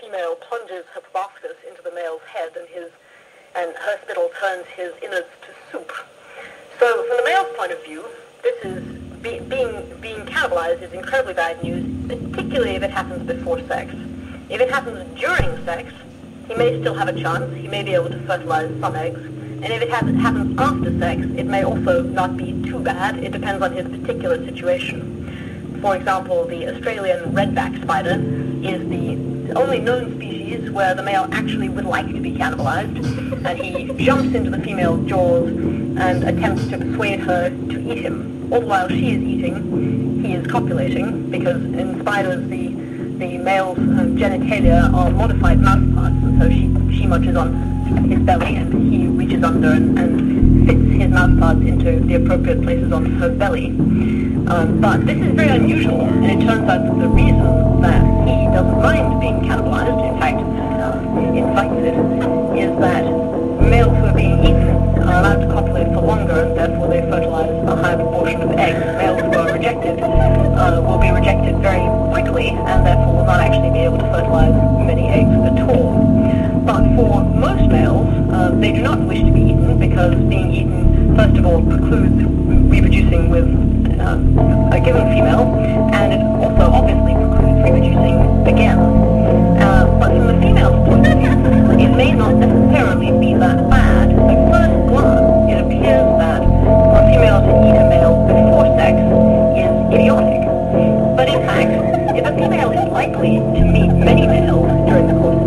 female plunges her proboscis into the male's head, and her spittle turns his innards to soup. So from the male's point of view, this is being cannibalized is incredibly bad news, particularly if it happens before sex. If it happens during sex, he may still have a chance. He may be able to fertilize some eggs. And if it happens after sex, it may also not be too bad. It depends on his particular situation. For example, the Australian redback spider is the only known species where the male actually would like to be cannibalized, and he jumps into the female's jaws and attempts to persuade her to eat him. All the while she is eating, he is copulating, because in spiders the male's genitalia are modified mouth parts, and so she munches on his belly and he reaches under and fits his mouth parts into the appropriate places on her belly. But this is very unusual, and it turns out that the reason that he doesn't mind being cannibalized, in fact, invites it, is that males who are being eaten are allowed to copulate for longer, and therefore they fertilize a higher proportion of eggs. Males who are rejected will be rejected very quickly, and therefore will not actually be able to fertilize many eggs at all. But for most males, they do not wish to be eaten, because being eaten, first of all, precludes reproducing with a given female, and it also obviously precludes reproducing again. But from the female's point of view, it may not necessarily be that bad. At first glance, it appears that for a female to eat a male before sex is idiotic. But in fact, if a female is likely to meet many males during the course